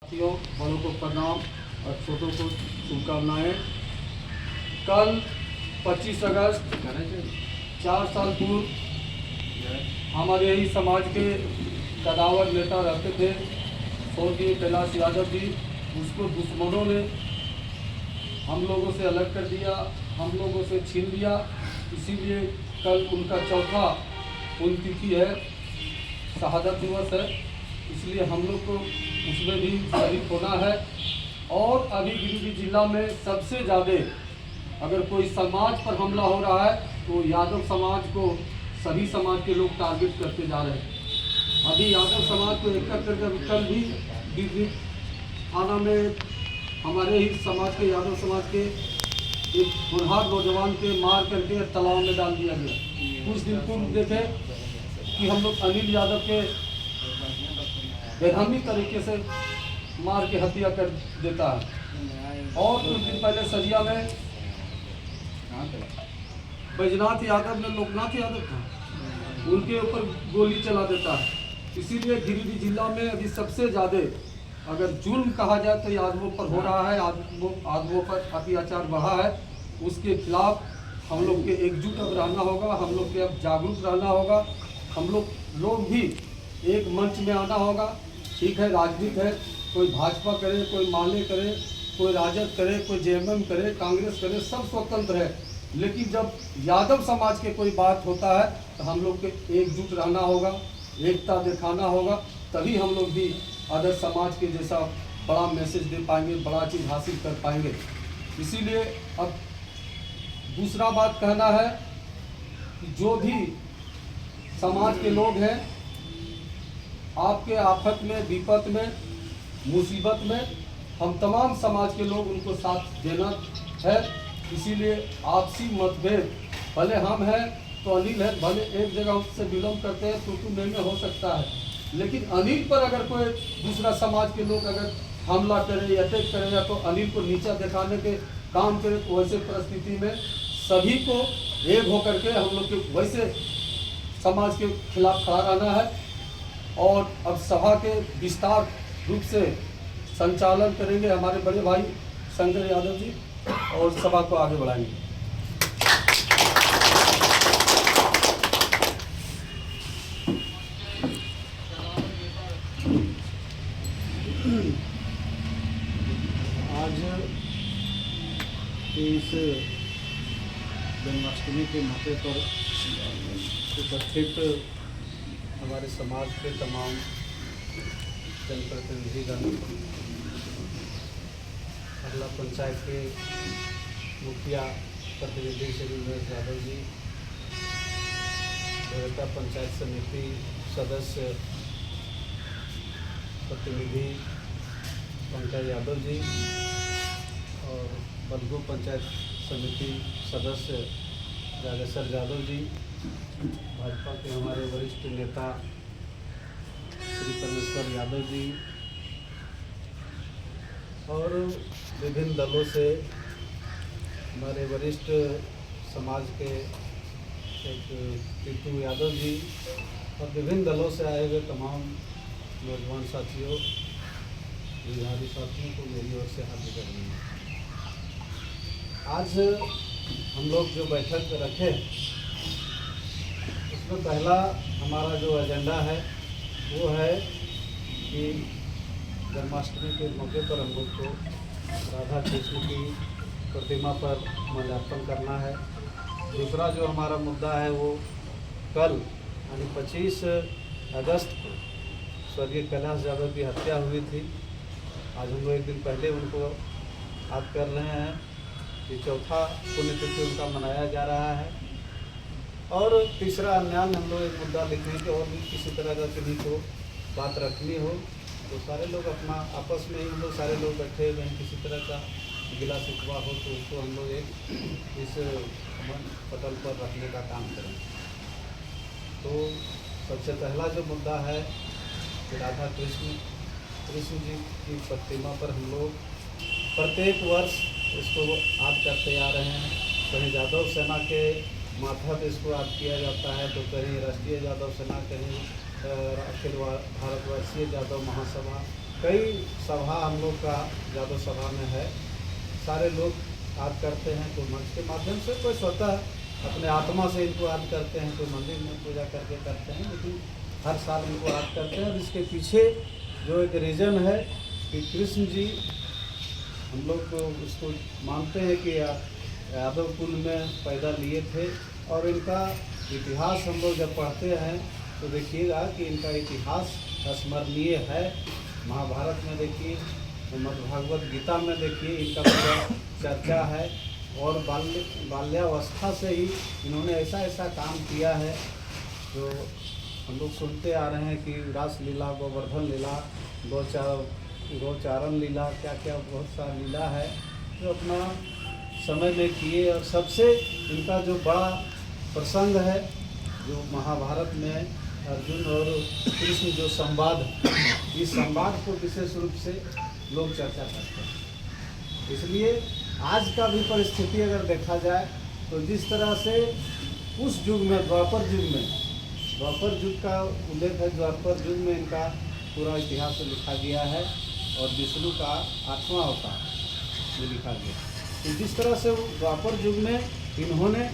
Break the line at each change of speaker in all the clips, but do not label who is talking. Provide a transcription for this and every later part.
साथियों, बड़ों को प्रणाम और छोटों को शुभकामनाएं। कल 25 अगस्त 4 साल पूर्व हमारे ही समाज के कदावर नेता रहते थे स्वर्गीय कैलाश यादव जी, उसको दुश्मनों ने हम लोगों से अलग कर दिया, हम लोगों से छीन लिया। इसीलिए कल उनका चौथा पुण्यतिथि है, शहादत दिवस है, इसलिए हम लोग को उसमें भी शरीक होना है। और अभी गिरिडीह जिला में सबसे ज़्यादा अगर कोई समाज पर हमला हो रहा है तो यादव समाज को सभी समाज के लोग टारगेट करते जा रहे हैं। अभी यादव समाज को एकत्र करके कल भी गिरिडीह थाना में हमारे ही समाज के यादव समाज के एक होनहार नौजवान के मार करके तालाब में डाल दिया गया। कुछ दिन पूर्व देखे कि हम लोग अनिल यादव के बेरहमी तरीके से मार के हत्या कर देता है। और कुछ दिन पहले सरिया में बैजनाथ यादव ने लोकनाथ यादव था, उनके ऊपर गोली चला देता है। इसीलिए गिरिडीह जिला में अभी सबसे ज़्यादा अगर जुल्म कहा जाए तो आदमों पर हो रहा है, आदमों पर अत्याचार बढ़ा है। उसके खिलाफ हम लोग के एकजुट अब रहना होगा, हम लोग के अब जागरूक रहना होगा, हम लोग भी एक मंच में आना होगा। ठीक है, राजनीति है, कोई भाजपा करे, कोई माले करे, कोई राजद करे, कोई जेएमएम करे, कांग्रेस करे, सब स्वतंत्र है। लेकिन जब यादव समाज के कोई बात होता है तो हम लोग के एकजुट रहना होगा, एकता दिखाना होगा, तभी हम लोग भी अदर समाज के जैसा बड़ा मैसेज दे पाएंगे, बड़ा चीज़ हासिल कर पाएंगे। इसीलिए अब दूसरा बात कहना है कि जो भी समाज के लोग हैं, आपके आफत में, विपत में, मुसीबत में हम तमाम समाज के लोग उनको साथ देना है। इसीलिए आपसी मतभेद, भले हम हैं तो अनिल है, भले एक जगह उससे बिलोंग करते हैं तो में हो सकता है, लेकिन अनिल पर अगर कोई दूसरा समाज के लोग अगर हमला करे, अटैक करेगा तो अनिल को नीचा दिखाने के काम करे, तो वैसे परिस्थिति में सभी को एक होकर के हम लोग के वैसे समाज के खिलाफ खड़ा रहना है। और अब सभा के विस्तार रूप से संचालन करेंगे हमारे बड़े भाई शंकर यादव जी और सभा को आगे बढ़ाएंगे।
आज इस जन्माष्टमी के मौके पर उपस्थित हमारे समाज के तमाम जनप्रतिनिधिगण, अगला पंचायत के मुखिया प्रतिनिधि श्री उमेश यादव जी, देवता पंचायत समिति सदस्य प्रतिनिधि पंकज यादव जी और बलगू पंचायत समिति सदस्य जागेश्वर यादव जी, भाजपा के हमारे वरिष्ठ नेता श्री परमेश्वर यादव जी और विभिन्न दलों से हमारे वरिष्ठ समाज के एक टीटू यादव जी और विभिन्न दलों से आए हुए तमाम नौजवान साथियों, बिहारी साथियों को मेरी ओर से हार्दिक अभिनंदन। आज हम लोग जो बैठक रखे उसमें पहला हमारा जो एजेंडा है वो है कि जन्माष्टमी के मौके पर हम लोग को राधा कृष्ण की प्रतिमा पर माल्यार्पण करना है। दूसरा जो हमारा मुद्दा है वो कल यानी 25 अगस्त को स्वर्गीय कैलाश यादव की हत्या हुई थी। आज हम लोग एक दिन पहले उनको याद कर रहे हैं कि चौथा पुण्यतिथि उनका मनाया जा रहा है। और तीसरा अन्याय हम लोग एक मुद्दा लिखे हैं कि और भी किसी तरह का किसी को बात रखनी हो तो सारे लोग अपना आपस में ही हम लोग सारे लोग बैठे हुए हैं, किसी तरह का गिला शिकवा हो तो उसको हम लोग एक इस पटल पर रखने का काम करें। तो सबसे पहला जो मुद्दा है कि राधा कृष्ण जी की प्रतिमा पर हम लोग प्रत्येक वर्ष इसको याद करते आ रहे हैं। कहीं यादव सेना के मार्फत इसको याद किया जाता है तो कहीं राष्ट्रीय यादव सेना, कहीं अखिल भारतवर्षीय यादव महासभा कई सभा हम लोग का जादव सभा में है, सारे लोग याद करते हैं, कोई मंच के माध्यम से, कोई स्वतः अपने आत्मा से इनको याद करते हैं, कोई मंदिर में पूजा करके करते हैं, लेकिन हर साल इनको याद करते हैं। और इसके पीछे जो एक रीज़न है कि कृष्ण जी हम लोग को उसको मानते हैं कि यादव कुल में पैदा लिए थे, और इनका इतिहास हम लोग जब पढ़ते हैं तो देखिएगा कि इनका इतिहास स्मरणीय है। महाभारत में देखिए, भागवत गीता में देखिए, इनका पूरा चर्चा है। और बाल्यावस्था से ही इन्होंने ऐसा ऐसा काम किया है जो हम लोग सुनते आ रहे हैं कि रास लीला, गोवर्धन लीला, गौचारण लीला, क्या क्या बहुत सारा लीला है जो अपना समय में किए। और सबसे इनका जो बड़ा प्रसंग है जो महाभारत में अर्जुन और कृष्ण जो संवाद, इस संवाद को विशेष रूप से लोग चर्चा करते हैं। इसलिए आज का भी परिस्थिति अगर देखा जाए तो जिस तरह से उस युग में, द्वापर युग का उल्लेख है, द्वापर युग में इनका पूरा इतिहास लिखा गया है, और विष्णु का 8वां अवतार में लिखा गया। तो जिस तरह से द्वापर युग में इन्होंने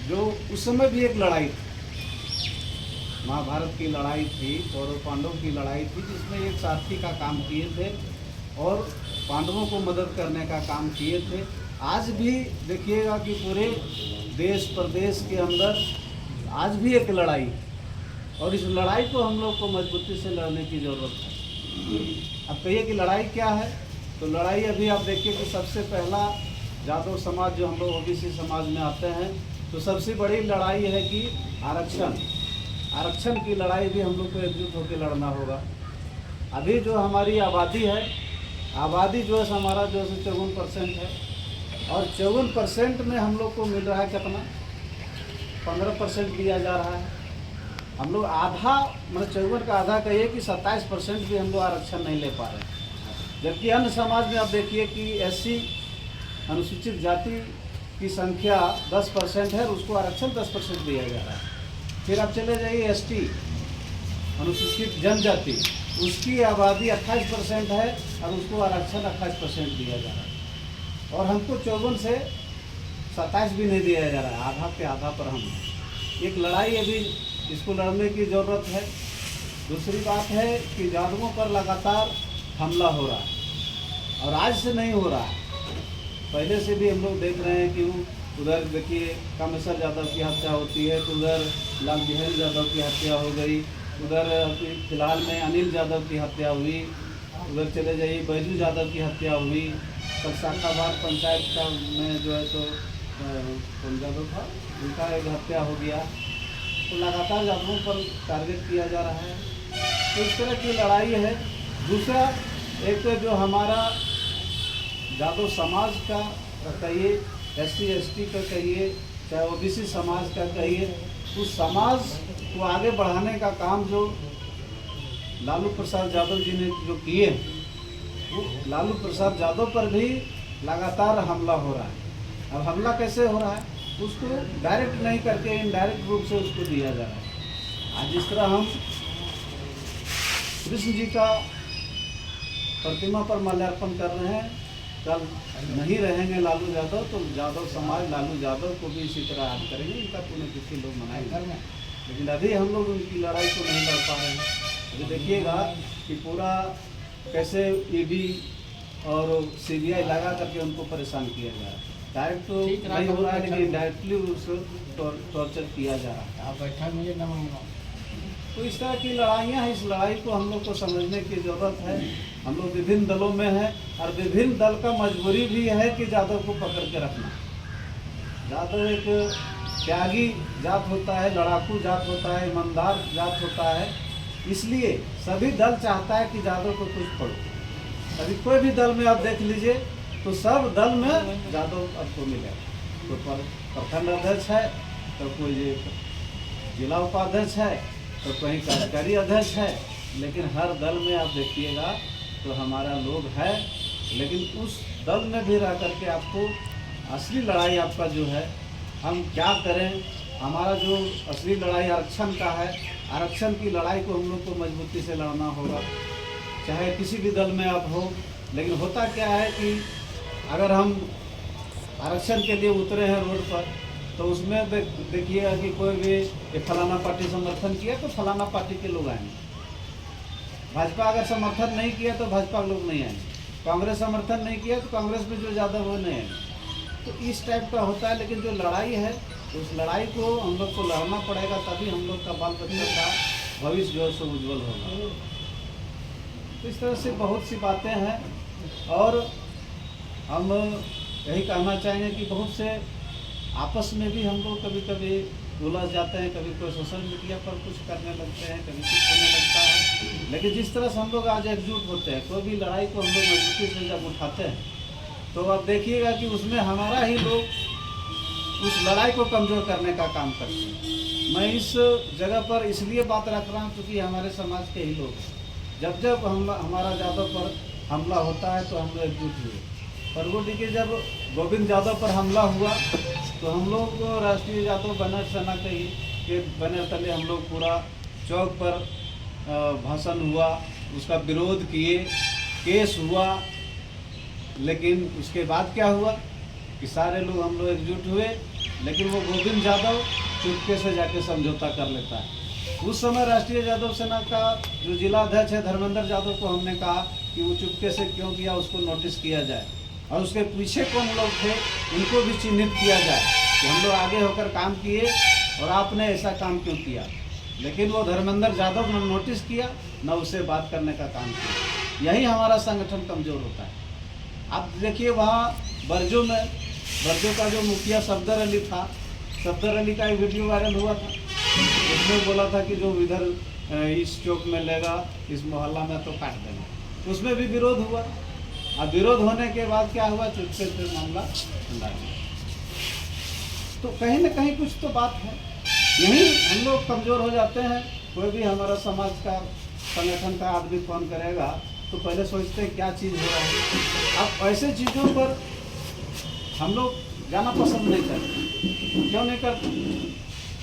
जो उस समय भी एक लड़ाई थी, महाभारत की लड़ाई थी, कौरव पांडव की लड़ाई थी, जिसमें एक सारथी का काम किए थे और पांडवों को मदद करने का काम किए थे। आज भी देखिएगा कि पूरे देश प्रदेश के अंदर आज भी एक लड़ाई है, और इस लड़ाई को हम लोग को मजबूती से लड़ने की ज़रूरत है। अब कहिए कि लड़ाई क्या है, तो लड़ाई अभी आप देखिए कि सबसे पहला जादव समाज, जो हम लोग ओबीसी समाज में आते हैं, तो सबसे बड़ी लड़ाई है कि आरक्षण की लड़ाई भी हम लोग को एकजुट होकर लड़ना होगा। अभी जो हमारी आबादी है, आबादी जो है हमारा जो है 54% है, और 54% में हम लोग को मिल रहा है कितना, 15% दिया जा रहा है। हम लोग आधा, मतलब 54 का आधा कहिए कि 27% भी हम लोग आरक्षण नहीं ले पा रहे हैं। जबकि अन्य समाज में आप देखिए कि SC अनुसूचित जाति की संख्या 10% है, उसको आरक्षण 10% दिया जा रहा है। फिर आप चले जाइए ST अनुसूचित जनजाति, उसकी आबादी 28% है और उसको आरक्षण 28% दिया जा रहा है, और हमको 54 से 27 भी नहीं दिया जा रहा है, आधा पे आधा पर हम। एक लड़ाई अभी इसको लड़ने की ज़रूरत है। दूसरी बात है कि जादवों पर लगातार हमला हो रहा है, और आज से नहीं हो रहा है, पहले से भी हम लोग देख रहे हैं कि उधर देखिए कामेश्वर यादव की हत्या होती है, तो उधर लाल बिहारी यादव की हत्या हो गई, उधर फिलहाल में अनिल यादव की हत्या हुई, उधर चले जाइए बैजू यादव की हत्या हुई, कल शाखाबाद पंचायत का में जो है तो कौन यादव था, उनका एक हत्या हो गया। तो लगातार यादवों पर टारगेट किया जा रहा है, तो इस तरह की लड़ाई है। दूसरा एक तो जो हमारा यादव समाज का कहिए, SC ST का कहिए, चाहे OBC समाज का कहिए, उस समाज को आगे बढ़ाने का काम जो लालू प्रसाद यादव जी ने जो किए, वो लालू प्रसाद यादव पर भी लगातार हमला हो रहा है। अब हमला कैसे हो रहा है, उसको डायरेक्ट नहीं करके इनडायरेक्ट रूप से उसको दिया जा रहा है। आज जिस तरह हम कृष्ण जी का प्रतिमा पर माल्यार्पण कर रहे हैं, कल नहीं रहेंगे लालू यादव, तो यादव समाज लालू यादव को भी इसी तरह याद करेंगे, इनका पुण्यतिथि लोग मनाएंगे। लेकिन अभी हम लोग उनकी लड़ाई को नहीं लड़ पा रहे हैं। अभी देखिएगा कि पूरा कैसे ED और CBI लगा करके उनको परेशान किया जा रहा है। डायरेक्ट तो नहीं हो रहा है, लेकिन इनडायरेक्टली उसको टॉर्चर किया जा रहा है।
आप बैठा मुझे न मांगना।
तो इस तरह की लड़ाइयाँ हैं, इस लड़ाई को हम लोग को समझने की ज़रूरत है। हम लोग विभिन्न दलों में हैं, और विभिन्न दल का मजबूरी भी है कि यादव को पकड़ के रखना। यादव एक त्यागी जात होता है, लड़ाकू जात होता है, ईमानदार जात होता है, इसलिए सभी दल चाहता है कि यादव को कुछ पड़ो। अभी कोई भी दल में आप देख लीजिए तो सब दल में यादव आपको मिलेगा। तो प्रखंड अध्यक्ष है, तो कोई जिला उपाध्यक्ष है, तो कहीं कार्यकारी अध्यक्ष है, लेकिन हर दल में आप देखिएगा तो हमारा लोग है। लेकिन उस दल में भी रह करके आपको असली लड़ाई आपका जो है, हम क्या करें, हमारा जो असली लड़ाई आरक्षण का है, आरक्षण की लड़ाई को हम लोग को मजबूती से लड़ना होगा। चाहे किसी भी दल में आप हो, लेकिन होता क्या है कि अगर हम आरक्षण के लिए उतरे हैं रोड पर, तो उसमें देखिएगा कि कोई भी ये फलाना पार्टी समर्थन किया तो फलाना पार्टी के लोग आएंगे, भाजपा अगर समर्थन नहीं किया तो भाजपा के लोग नहीं आएंगे, कांग्रेस समर्थन नहीं किया तो कांग्रेस में जो ज़्यादा वो नहीं आएंगे। तो इस टाइप का होता है। लेकिन जो लड़ाई है, उस लड़ाई को हम लोग को लड़ना पड़ेगा, तभी हम लोग का बाल बच्चा का भविष्य जो है सो उज्जवल होगा। तो इस तरह से बहुत सी बातें हैं और हम यही कहना चाहेंगे कि बहुत से आपस में भी हम लोग कभी कभी उलझ जाते हैं, कभी कोई सोशल मीडिया पर कुछ करने लगते हैं, कभी कुछ होने लगता है। लेकिन जिस तरह से हम लोग आज एकजुट होते हैं, कोई भी लड़ाई को हम लोग मजबूती से जब उठाते हैं, तो आप देखिएगा कि उसमें हमारा ही लोग उस लड़ाई को कमज़ोर करने का काम करते हैं। मैं इस जगह पर इसलिए बात रख रहा हूँ क्योंकि हमारे समाज के ही लोग हैं। जब जब हमारा यादव पर हमला होता है तो हम लोग एकजुट हुए। परगोटी के जब गोविंद यादव पर हमला हुआ तो हम लोग राष्ट्रीय यादव बैनर सेना के बैनर तले हम लोग पूरा चौक पर भाषण हुआ, उसका विरोध किए, केस हुआ। लेकिन उसके बाद क्या हुआ कि सारे लोग हम लोग एकजुट हुए, लेकिन वो गोविंद यादव चुपके से जाके समझौता कर लेता है। उस समय राष्ट्रीय यादव सेना का जो जिला अध्यक्ष है धर्मेंद्र यादव को हमने कहा कि वो चुपके से क्यों किया, उसको नोटिस किया जाए और उसके पीछे कौन लोग थे उनको भी चिन्हित किया जाए कि हम लोग आगे होकर काम किए और आपने ऐसा काम क्यों किया। लेकिन वो धर्मेंद्र यादव ने नोटिस किया, न उससे बात करने का काम किया। यही हमारा संगठन कमज़ोर होता है। आप देखिए वहाँ बरजों का जो मुखिया सफदर अली था, सफदर अली का एक वीडियो वायरल हुआ था। उसमें बोला था कि जो इधर इस चौक में लेगा, इस मोहल्ला में तो काट देंगे। उसमें भी विरोध हुआ। अब विरोध होने के बाद क्या हुआ, चुपके से मामला ठंडा गया। तो कहीं ना कहीं कुछ तो बात है। यही हम लोग कमज़ोर हो जाते हैं। कोई भी हमारा समाज का संगठन का आदमी फोन करेगा तो पहले सोचते हैं क्या चीज़ हो रहा है। अब ऐसे चीज़ों पर हम लोग जाना पसंद नहीं करते। क्यों नहीं करते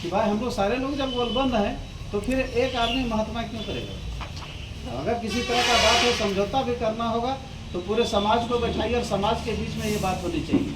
कि भाई हम लोग सारे लोग जब गोलबंद हैं तो फिर एक आदमी महात्मा क्यों करेगा। अगर किसी तरह का बात हो, समझौता भी करना होगा तो पूरे समाज को बैठाइए और समाज के बीच में ये बात होनी चाहिए।